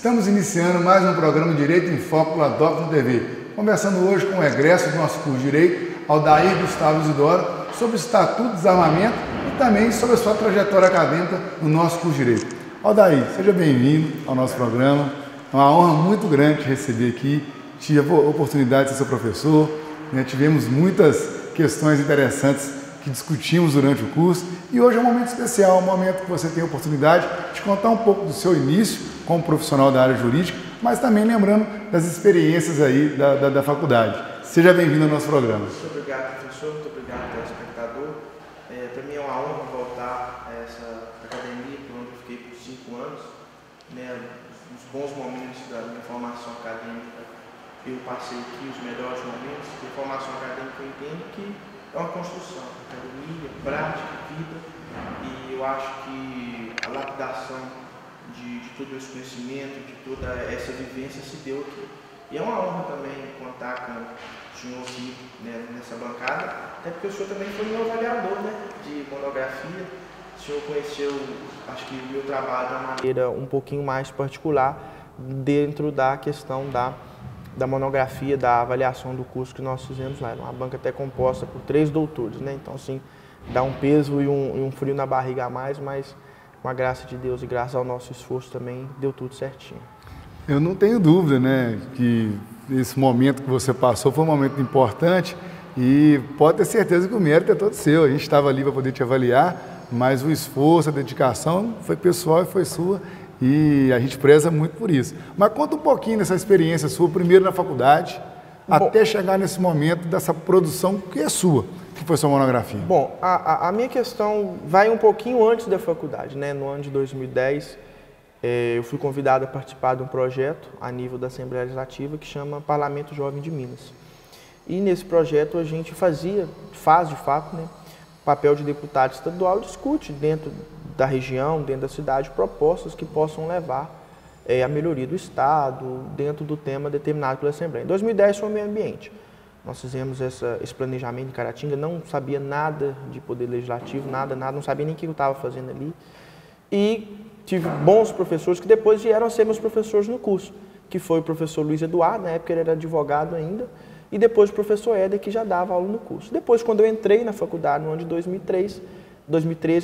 Estamos iniciando mais um programa Direito em Foco pela Doctrin TV, conversando hoje com o egresso do nosso curso de Direito, Aldair Gustavo Isidoro, sobre o Estatuto do Desarmamento e também sobre a sua trajetória acadêmica no nosso curso de Direito. Aldair, seja bem-vindo ao nosso programa. É uma honra muito grande te receber aqui. Tive a oportunidade de ser seu professor, né? Tivemos muitas questões interessantes que discutimos durante o curso e hoje é um momento especial, um momento que você tem a oportunidade de contar um pouco do seu início como profissional da área jurídica, mas também lembrando das experiências aí da faculdade. Seja bem-vindo ao nosso programa. Muito obrigado, professor. Muito obrigado, telespectador. Para mim é uma honra voltar a essa academia, por onde eu fiquei por 5 anos. Né, os bons momentos da minha formação acadêmica eu passei aqui, os melhores momentos. De formação acadêmica eu entendo que é uma construção, academia, prática, vida, e eu acho que a lapidação de todo esse conhecimento, de toda essa vivência se deu aqui. E é uma honra também contar com o senhor aqui, né, nessa bancada, até porque o senhor também foi meu avaliador, né, de monografia. O senhor conheceu, acho que o meu trabalho de uma maneira um pouquinho mais particular dentro da questão da monografia, da avaliação do curso que nós fizemos lá. Era uma banca até composta por 3 doutores, né? Então, assim, dá um peso e um frio na barriga a mais, mas com a graça de Deus e graças ao nosso esforço também deu tudo certinho. Eu não tenho dúvida, né, que esse momento que você passou foi um momento importante e pode ter certeza que o mérito é todo seu. A gente estava ali para poder te avaliar, mas o esforço, a dedicação foi pessoal e foi sua. E a gente preza muito por isso. Mas conta um pouquinho dessa experiência sua, primeiro na faculdade, até chegar nesse momento dessa produção que é sua, que foi sua monografia. Bom, a minha questão vai um pouquinho antes da faculdade, né? No ano de 2010, eu fui convidado a participar de um projeto a nível da Assembleia Legislativa que chama Parlamento Jovem de Minas. E nesse projeto a gente faz de fato, né, papel de deputado estadual, discute dentro da região, dentro da cidade, propostas que possam levar a melhoria do Estado dentro do tema determinado pela Assembleia. Em 2010 foi o meio ambiente. Nós fizemos esse planejamento em Caratinga, não sabia nada de poder legislativo, nada, não sabia nem o que eu estava fazendo ali. E tive bons professores que depois vieram a ser meus professores no curso, que foi o professor Luiz Eduardo, na época ele era advogado ainda, e depois o professor Éder, que já dava aula no curso. Depois, quando eu entrei na faculdade, no ano de 2013,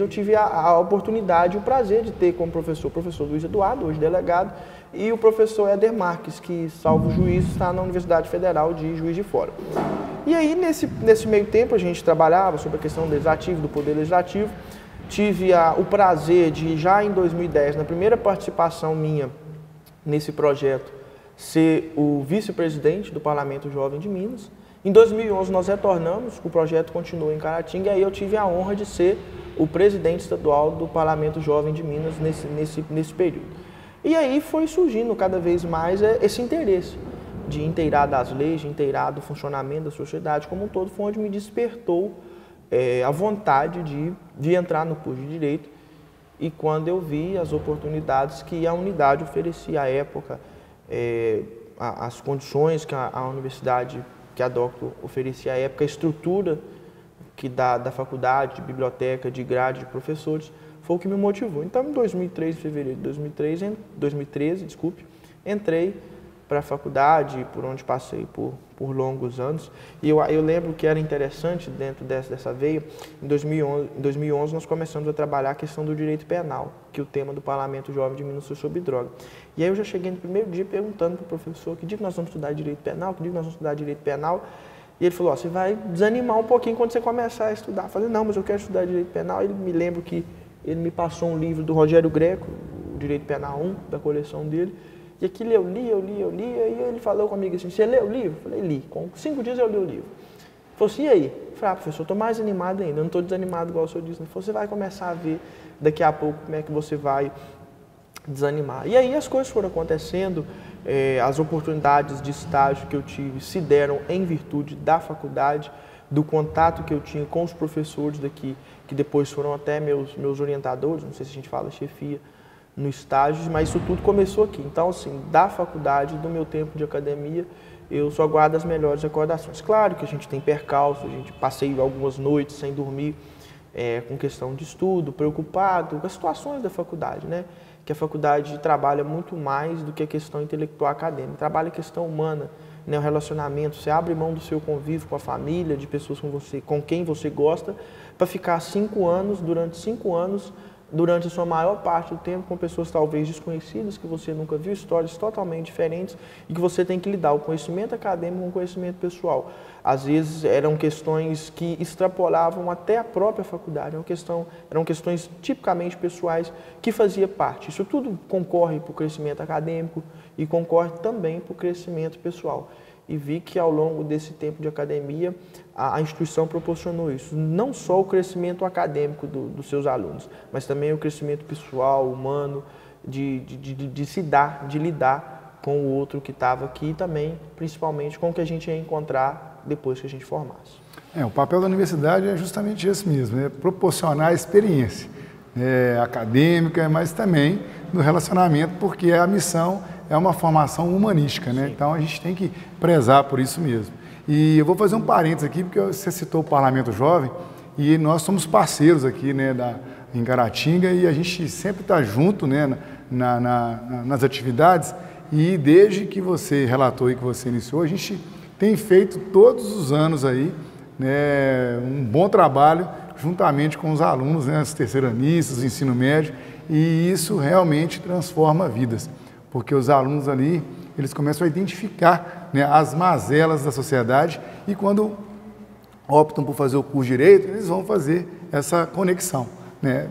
eu tive a oportunidade e o prazer de ter como professor o professor Luiz Eduardo, hoje delegado, e o professor Éder Marques, que, salvo juízo, está na Universidade Federal de Juiz de Fora. E aí, nesse meio tempo, a gente trabalhava sobre a questão do legislativo, do poder legislativo. Tive o prazer de, já em 2010, na primeira participação minha nesse projeto, ser o vice-presidente do Parlamento Jovem de Minas. Em 2011 nós retornamos, o projeto continuou em Caratinga, e aí eu tive a honra de ser o presidente estadual do Parlamento Jovem de Minas nesse período. E aí foi surgindo cada vez mais esse interesse de inteirar das leis, de inteirar do funcionamento da sociedade como um todo, foi onde me despertou a vontade de entrar no curso de Direito, e quando eu vi as oportunidades que a unidade oferecia à época, as condições que a universidade, que a Doctrin oferecia à época, a estrutura da faculdade, de biblioteca, de grade, de professores, foi o que me motivou. Então, em 2013, em fevereiro de 2013, entrei para a faculdade, por onde passei por longos anos. E eu lembro que era interessante, dentro dessa veia, em 2011 nós começamos a trabalhar a questão do direito penal, que o tema do Parlamento Jovem de Minas foi sobre droga. E aí eu já cheguei no primeiro dia perguntando para o professor que dia que nós vamos estudar direito penal, que dia que nós vamos estudar direito penal. E ele falou, você vai desanimar um pouquinho quando você começar a estudar. Eu falei, não, mas eu quero estudar direito penal. Ele me lembra que ele me passou um livro do Rogério Greco, o Direito Penal 1, da coleção dele. E aquilo eu li, e ele falou comigo assim, você leu o livro? Eu falei, li. Com 5 dias eu li o livro. Ele falou assim, e aí? Eu falei, professor, eu estou mais animado ainda, eu não estou desanimado igual o senhor disse. Ele falou, você vai começar a ver daqui a pouco como é que você vai desanimar. E aí as coisas foram acontecendo, as oportunidades de estágio que eu tive se deram em virtude da faculdade, do contato que eu tinha com os professores daqui, que depois foram até meus orientadores, não sei se a gente fala chefia, no estágio, mas isso tudo começou aqui. Então, assim, da faculdade, do meu tempo de academia, eu só guardo as melhores recordações. Claro que a gente tem percalços, a gente passei algumas noites sem dormir, com questão de estudo, preocupado com as situações da faculdade, né? que a faculdade trabalha muito mais do que a questão intelectual acadêmica, trabalha a questão humana, né, o relacionamento, você abre mão do seu convívio com a família, de pessoas com quem você gosta, para ficar 5 anos, durante a sua maior parte do tempo, com pessoas talvez desconhecidas, que você nunca viu, histórias totalmente diferentes e que você tem que lidar o conhecimento acadêmico com o conhecimento pessoal. Às vezes eram questões que extrapolavam até a própria faculdade, eram questões tipicamente pessoais que fazia parte. Isso tudo concorre para o crescimento acadêmico e concorre também para o crescimento pessoal. E vi que ao longo desse tempo de academia, a instituição proporcionou isso. Não só o crescimento acadêmico dos seus alunos, mas também o crescimento pessoal, humano, de lidar com o outro que estava aqui e também, principalmente, com o que a gente ia encontrar depois que a gente formasse. O papel da universidade é justamente esse mesmo, é proporcionar experiência acadêmica, mas também no relacionamento, porque a missão é uma formação humanística, né? Então a gente tem que prezar por isso mesmo. E eu vou fazer um parênteses aqui, porque você citou o Parlamento Jovem, e nós somos parceiros aqui, né, em Caratinga, e a gente sempre está junto, né, nas atividades, e desde que você relatou e que você iniciou, a gente tem feito todos os anos aí, né, um bom trabalho juntamente com os alunos, né, os terceiranistas, o ensino médio, e isso realmente transforma vidas. Porque os alunos ali, eles começam a identificar, né, as mazelas da sociedade e quando optam por fazer o curso de Direito, eles vão fazer essa conexão, né,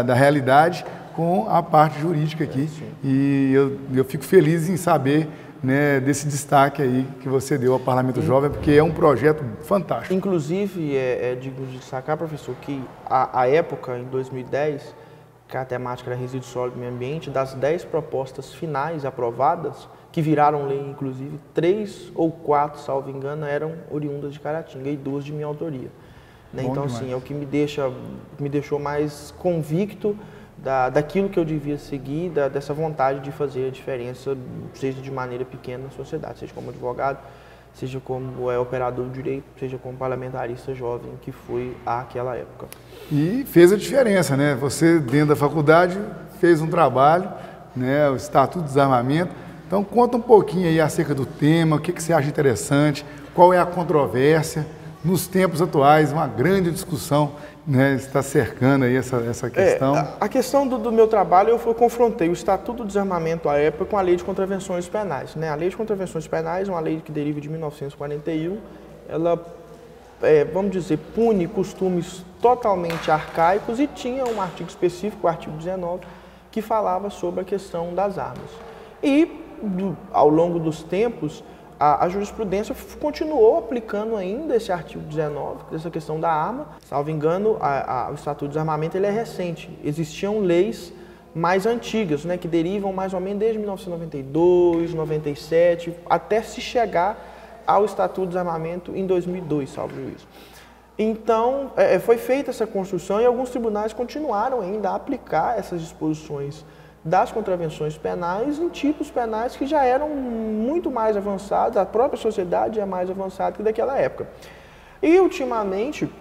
da realidade com a parte jurídica aqui. E eu fico feliz em saber, né, desse destaque aí que você deu ao Parlamento Jovem, porque é um projeto fantástico. Inclusive, digo de destacar, professor, que a época, em 2010, que a temática era resíduos sólidos e meio ambiente, das 10 propostas finais aprovadas, que viraram lei, inclusive, 3 ou 4, salvo engano, eram oriundas de Caratinga e 2 de minha autoria. Né? Então, assim, é o que me deixou mais convicto daquilo que eu devia seguir, dessa vontade de fazer a diferença, seja de maneira pequena na sociedade, seja como advogado, seja como operador de direito, seja como parlamentarista jovem que fui àquela época. E fez a diferença, né? Você, dentro da faculdade, fez um trabalho, né? O Estatuto do Desarmamento. Então, conta um pouquinho aí acerca do tema, o que você acha interessante, qual é a controvérsia. Nos tempos atuais, uma grande discussão, né, está cercando aí essa questão. A questão do meu trabalho, eu confrontei o Estatuto do Desarmamento à época com a Lei de Contravenções Penais. Né? A Lei de Contravenções Penais é uma lei que deriva de 1941, ela, vamos dizer, pune costumes totalmente arcaicos e tinha um artigo específico, o artigo 19, que falava sobre a questão das armas. E, ao longo dos tempos, a jurisprudência continuou aplicando ainda esse artigo 19, dessa questão da arma. Salvo engano, o Estatuto do Desarmamento ele é recente. Existiam leis mais antigas, né, que derivam mais ou menos desde 1992, 97, até se chegar ao Estatuto do Desarmamento em 2002, salvo juízo. Então, foi feita essa construção e alguns tribunais continuaram ainda a aplicar essas disposições das contravenções penais em tipos penais que já eram muito mais avançados, a própria sociedade é mais avançada que daquela época. E ultimamente,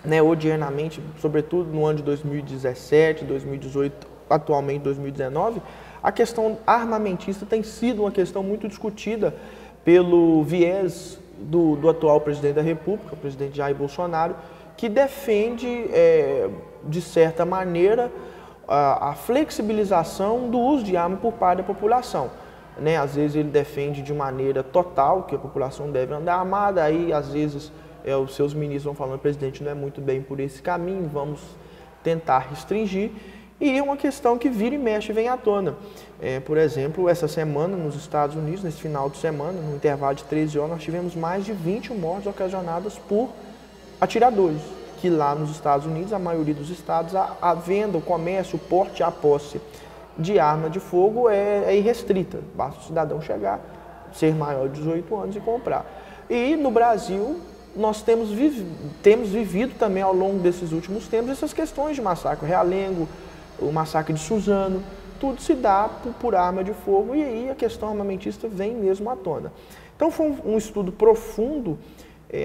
né, odiernamente, sobretudo no ano de 2017, 2018, atualmente 2019, a questão armamentista tem sido uma questão muito discutida pelo viés do atual presidente da República, o presidente Jair Bolsonaro, que defende, de certa maneira, a flexibilização do uso de arma por parte da população. Né? Às vezes ele defende de maneira total que a população deve andar armada, aí às vezes os seus ministros vão falando, presidente, não é muito bem por esse caminho, vamos tentar restringir. E é uma questão que vira e mexe e vem à tona. Por exemplo, essa semana nos Estados Unidos, nesse final de semana, no intervalo de 13 horas, nós tivemos mais de 20 mortes ocasionadas por atiradores. Que lá nos Estados Unidos, a maioria dos estados, a venda, o comércio, o porte, a posse de arma de fogo é irrestrita. Basta o cidadão chegar, ser maior de 18 anos e comprar. E no Brasil, nós temos vivido também ao longo desses últimos tempos essas questões de massacre. Realengo, o massacre de Suzano, tudo se dá por arma de fogo e aí a questão armamentista vem mesmo à tona. Então foi um estudo profundo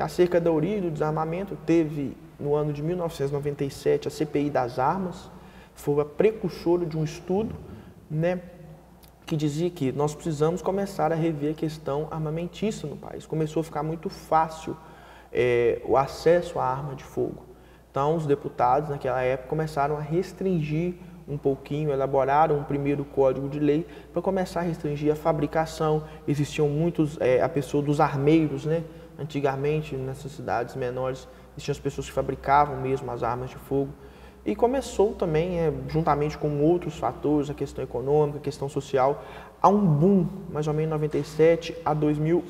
acerca da origem do desarmamento. Teve no ano de 1997 a CPI das armas, foi a precursora de um estudo né, que dizia que nós precisamos começar a rever a questão armamentista no país. Começou a ficar muito fácil o acesso à arma de fogo. Então, os deputados, naquela época, começaram a restringir um pouquinho, elaboraram um primeiro código de lei para começar a restringir a fabricação. Existiam muitos, a pessoa dos armeiros, né? Antigamente, nessas cidades menores, existiam as pessoas que fabricavam mesmo as armas de fogo. E começou também, juntamente com outros fatores, a questão econômica, a questão social, a um boom, mais ou menos 97 a 2000,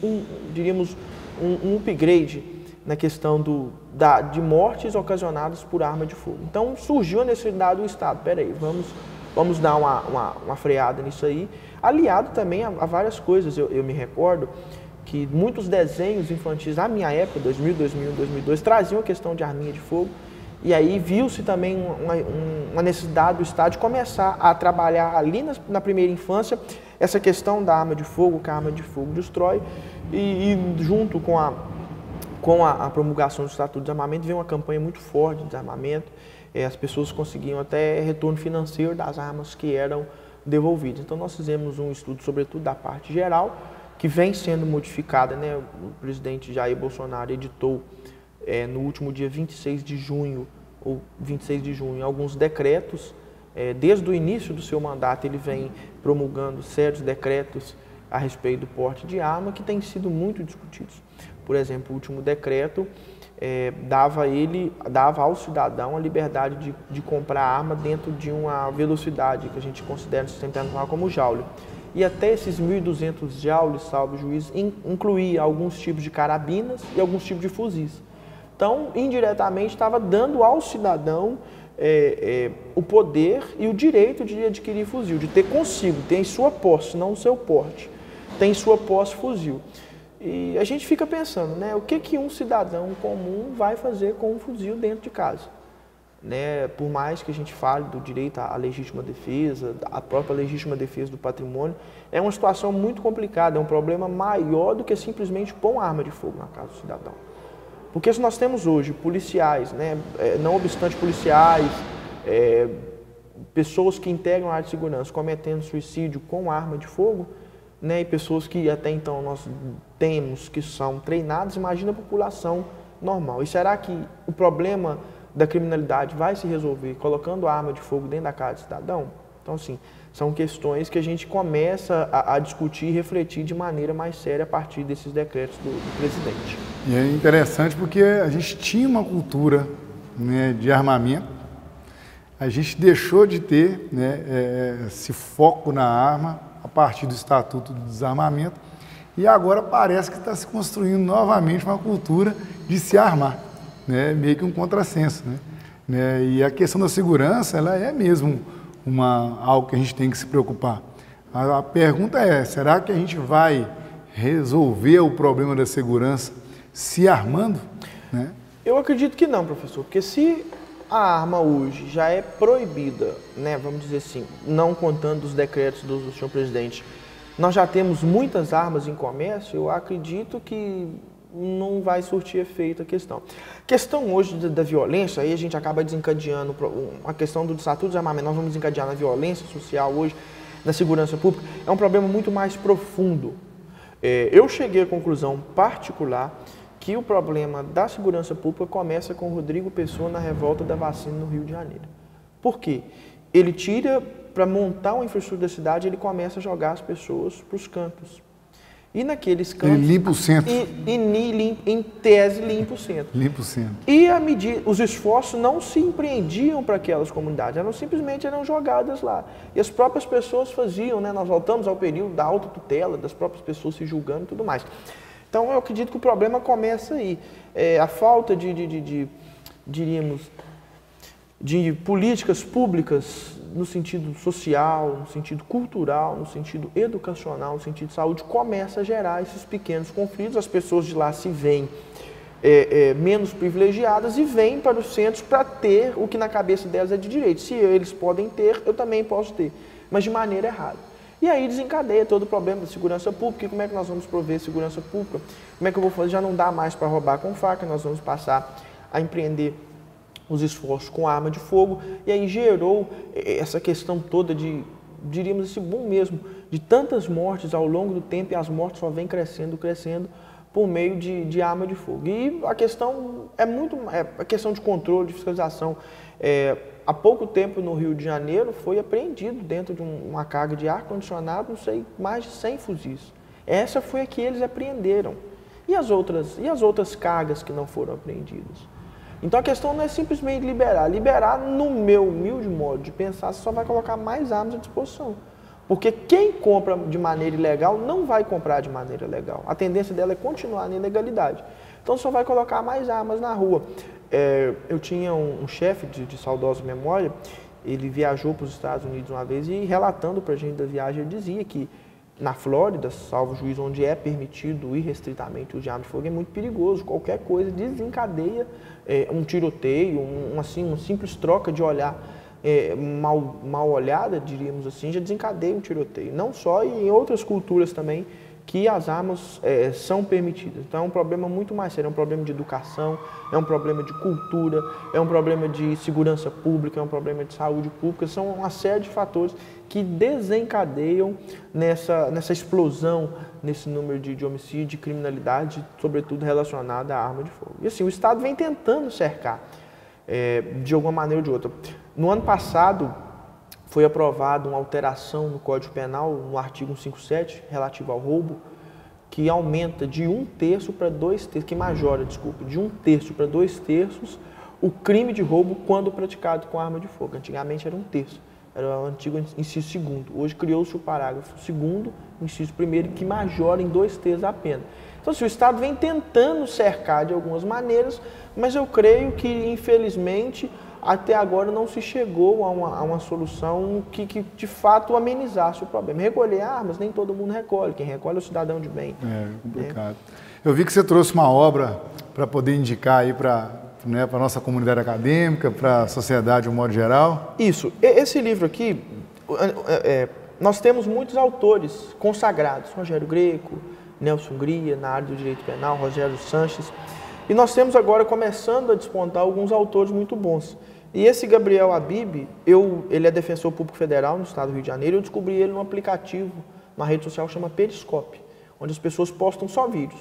diríamos um upgrade na questão de mortes ocasionadas por arma de fogo. Então surgiu a necessidade do Estado, peraí, vamos dar uma freada nisso aí, aliado também a várias coisas. Eu me recordo que muitos desenhos infantis da minha época, 2000, 2001, 2002, traziam a questão de arminha de fogo. E aí viu-se também uma necessidade do Estado de começar a trabalhar ali na primeira infância essa questão da arma de fogo, que a arma de fogo destrói, e junto com a promulgação do Estatuto de Desarmamento veio uma campanha muito forte de desarmamento. As pessoas conseguiam até retorno financeiro das armas que eram devolvidas. Então nós fizemos um estudo, sobretudo da parte geral, que vem sendo modificada, né? O presidente Jair Bolsonaro editou no último dia 26 de junho, alguns decretos. Desde o início do seu mandato, ele vem promulgando certos decretos a respeito do porte de arma que têm sido muito discutidos. Por exemplo, o último decreto dava ao cidadão a liberdade de comprar arma dentro de uma velocidade que a gente considera no sistema internacional como joule. E até esses 1.200 joules, salvo o juiz, incluía alguns tipos de carabinas e alguns tipos de fuzis. Então, indiretamente, estava dando ao cidadão o poder e o direito de adquirir fuzil, de ter consigo, ter em sua posse, não no seu porte, ter em sua posse fuzil. E a gente fica pensando, né, o que um cidadão comum vai fazer com um fuzil dentro de casa? Né, por mais que a gente fale do direito à legítima defesa, a própria legítima defesa do patrimônio, é uma situação muito complicada, é um problema maior do que simplesmente pôr uma arma de fogo na casa do cidadão. Porque se nós temos hoje policiais, né, não obstante policiais, pessoas que integram a área de segurança cometendo suicídio com arma de fogo, né, e pessoas que até então nós temos que são treinadas, imagina a população normal. E será que o problema da criminalidade vai se resolver colocando a arma de fogo dentro da casa do cidadão? Então, assim, são questões que a gente começa a discutir e refletir de maneira mais séria a partir desses decretos do presidente. E é interessante porque a gente tinha uma cultura, né, de armamento, a gente deixou de ter, né, esse foco na arma a partir do Estatuto do Desarmamento e agora parece que está se construindo novamente uma cultura de se armar, né, meio que um contrassenso, né? E a questão da segurança, ela é mesmo algo que a gente tem que se preocupar. A pergunta é, será que a gente vai resolver o problema da segurança se armando, né? Eu acredito que não, professor, porque se a arma hoje já é proibida, né, vamos dizer assim, não contando os decretos do senhor presidente, nós já temos muitas armas em comércio, eu acredito que não vai surtir efeito a questão. A questão hoje da violência, aí a gente acaba desencadeando a questão do Estatuto de Desarmamento, nós vamos desencadear na violência social hoje, na segurança pública, é um problema muito mais profundo. Eu cheguei à conclusão particular que o problema da segurança pública começa com o Rodrigo Pessoa na revolta da vacina no Rio de Janeiro. Por quê? Ele tira, para montar uma infraestrutura da cidade, ele começa a jogar as pessoas para os cantos. E naqueles cantos... Ele limpa o centro. Em tese, limpa o centro. Limpa o centro. E os esforços não se empreendiam para aquelas comunidades, simplesmente eram jogadas lá. E as próprias pessoas faziam, né? Nós voltamos ao período da autotutela, das próprias pessoas se julgando e tudo mais. Então, eu acredito que o problema começa aí. A falta diríamos, de políticas públicas no sentido social, no sentido cultural, no sentido educacional, no sentido de saúde, começa a gerar esses pequenos conflitos. As pessoas de lá se veem menos privilegiadas e vêm para os centros para ter o que na cabeça delas é de direito. Se eles podem ter, eu também posso ter, mas de maneira errada. E aí desencadeia todo o problema da segurança pública. E como é que nós vamos prover segurança pública? Como é que eu vou fazer? Já não dá mais para roubar com faca, nós vamos passar a empreender os esforços com arma de fogo. E aí gerou essa questão toda de diríamos esse boom mesmo, de tantas mortes ao longo do tempo, e as mortes só vêm crescendo, crescendo, por meio de arma de fogo. E a questão é a questão de controle, de fiscalização. Há pouco tempo no Rio de Janeiro foi apreendido dentro de uma carga de ar-condicionado, não sei, mais de 100 fuzis. Essa foi a que eles apreenderam. E as outras cargas que não foram apreendidas? Então a questão não é simplesmente liberar. Liberar, no meu humilde modo de pensar, você só vai colocar mais armas à disposição. Porque quem compra de maneira ilegal não vai comprar de maneira legal. A tendência dela é continuar na ilegalidade. Então só vai colocar mais armas na rua. Eu tinha um chefe de saudosa memória, ele viajou para os Estados Unidos uma vez e relatando para a gente da viagem, ele dizia que na Flórida, salvo juiz, onde é permitido irrestritamente o uso de arma de fogo, é muito perigoso. Qualquer coisa desencadeia um tiroteio, uma simples troca de olhar mal olhada, diríamos assim, já desencadeia um tiroteio. Não só, e em outras culturas também, que as armas são permitidas. Então é um problema muito mais sério, é um problema de educação, é um problema de cultura, é um problema de segurança pública, é um problema de saúde pública, são uma série de fatores que desencadeiam nessa explosão, nesse número de homicídio, de criminalidade, sobretudo relacionada à arma de fogo. E assim, o Estado vem tentando cercar, de alguma maneira ou de outra. No ano passado, foi aprovada uma alteração no Código Penal, no artigo 157, relativo ao roubo, que aumenta de 1/3 para 2/3, que majora, desculpa, de 1/3 para 2/3 o crime de roubo quando praticado com arma de fogo. Antigamente era 1/3, era o antigo inciso 2º. Hoje criou-se o parágrafo 2º, inciso 1º, que majora em 2/3 a pena. Então, assim, o Estado vem tentando cercar de algumas maneiras, mas eu creio que, infelizmente, até agora não se chegou a uma solução que de fato amenizasse o problema. Recolher armas, nem todo mundo recolhe. Quem recolhe é o cidadão de bem. É complicado. Eu vi que você trouxe uma obra para poder indicar aí para a nossa comunidade acadêmica, para a sociedade de um modo geral. Isso. Esse livro aqui, nós temos muitos autores consagrados. Rogério Greco, Nelson Hungria, na área do direito penal, Rogério Sanches. E nós temos agora começando a despontar alguns autores muito bons. E esse Gabriel Habib, ele é defensor público federal no estado do Rio de Janeiro. Eu descobri ele num aplicativo, uma rede social que chama Periscope, onde as pessoas postam só vídeos.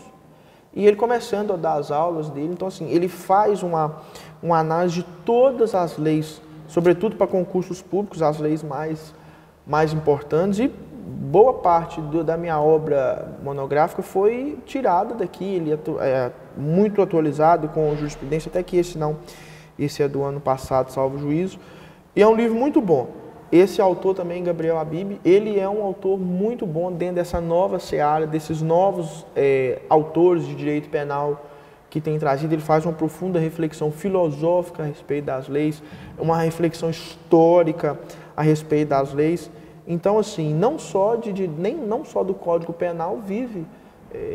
E ele começando a dar as aulas dele, então assim, ele faz uma análise de todas as leis, sobretudo para concursos públicos, as leis mais importantes, e boa parte da minha obra monográfica foi tirada daqui. Ele é muito atualizado com jurisprudência, até que esse é do ano passado, salvo juízo, e é um livro muito bom. Esse autor também, Gabriel Habib, ele é um autor muito bom dentro dessa nova seara, desses novos autores de direito penal que tem trazido. Ele faz uma profunda reflexão filosófica a respeito das leis, uma reflexão histórica a respeito das leis. Então, assim, não só do Código Penal vive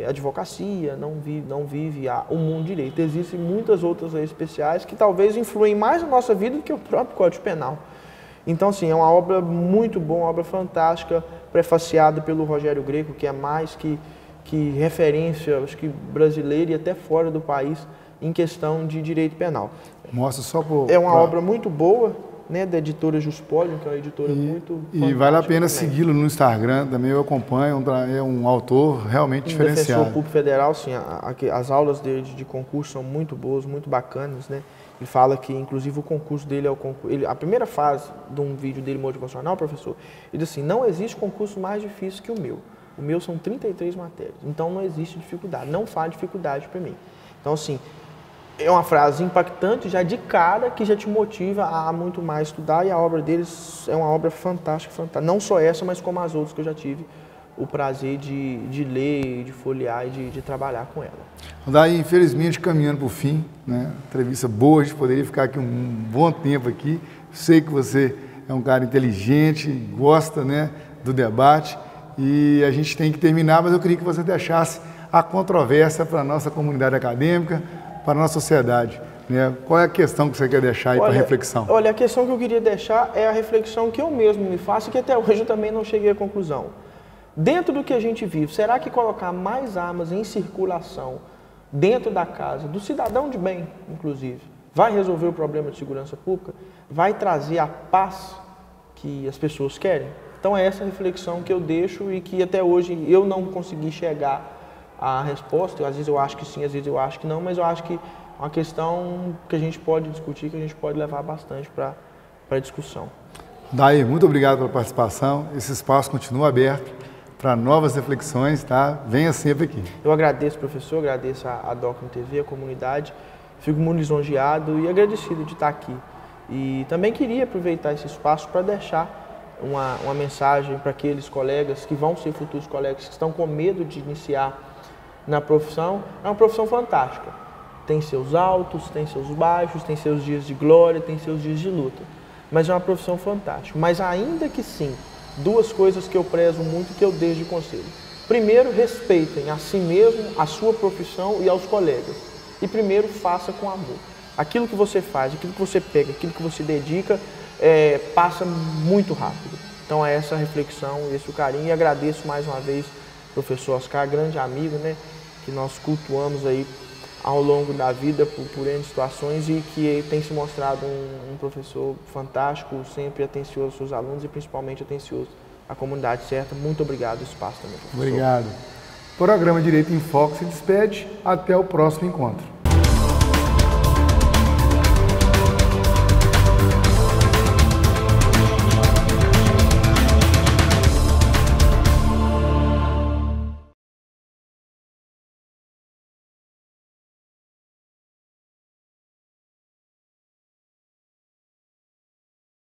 advocacia, não vive o mundo direito. Existem muitas outras leis especiais que talvez influem mais na nossa vida do que o próprio Código Penal. Então, assim, é uma obra muito boa, uma obra fantástica, prefaciada pelo Rogério Greco, que é mais que referência, acho que brasileira e até fora do país, em questão de direito penal. Mostra só É uma obra muito boa, né, da editora Juspolium, que é uma editora muito E vale a pena segui-lo no Instagram, também eu acompanho, é um autor realmente diferenciado. Defensor Público Federal, sim, as aulas dele de concurso são muito boas, muito bacanas, né? Ele fala que, inclusive, o concurso dele é o concurso... A primeira fase de um vídeo dele motivacional, professor, ele diz assim, não existe concurso mais difícil que o meu. O meu são 33 matérias, então não existe dificuldade, não faz dificuldade para mim. Então, assim, é uma frase impactante já de cara, que já te motiva a muito mais estudar, e a obra deles é uma obra fantástica, fantástica. Não só essa, mas como as outras que eu já tive o prazer de ler, de folhear e de trabalhar com ela. Daí, infelizmente, caminhando para o fim, né? Entrevista boa, a gente poderia ficar aqui um bom tempo aqui. Sei que você é um cara inteligente, gosta, né, do debate, e a gente tem que terminar, mas eu queria que você deixasse a controvérsia para a nossa comunidade acadêmica, para a nossa sociedade, né? Qual é a questão que você quer deixar aí para reflexão? Olha, a questão que eu queria deixar é a reflexão que eu mesmo me faço e que até hoje eu também não cheguei à conclusão. Dentro do que a gente vive, será que colocar mais armas em circulação dentro da casa, do cidadão de bem, inclusive, vai resolver o problema de segurança pública? Vai trazer a paz que as pessoas querem? Então é essa reflexão que eu deixo e que até hoje eu não consegui chegar à resposta. Às vezes eu acho que sim, às vezes eu acho que não, mas eu acho que é uma questão que a gente pode discutir, que a gente pode levar bastante para a discussão. Daí, muito obrigado pela participação. Esse espaço continua aberto para novas reflexões, tá? Venha sempre aqui. Eu agradeço, professor, agradeço a Docno TV, a comunidade. Fico muito lisonjeado e agradecido de estar aqui. E também queria aproveitar esse espaço para deixar uma mensagem para aqueles colegas que vão ser futuros colegas que estão com medo de iniciar na profissão. É uma profissão fantástica. Tem seus altos, tem seus baixos, tem seus dias de glória, tem seus dias de luta. Mas é uma profissão fantástica. Mas ainda que sim, duas coisas que eu prezo muito, que eu deixo de conselho. Primeiro, respeitem a si mesmo, a sua profissão e aos colegas. E primeiro, faça com amor. Aquilo que você faz, aquilo que você pega, aquilo que você dedica, passa muito rápido. Então é essa reflexão, esse o carinho. E agradeço mais uma vez, professor Oscar, grande amigo, né, que nós cultuamos aí ao longo da vida por N situações e que tem se mostrado um professor fantástico, sempre atencioso aos seus alunos e principalmente atencioso à comunidade certa. Muito obrigado pelo espaço também, professor. Obrigado. O programa Direito em Foco se despede. Até o próximo encontro.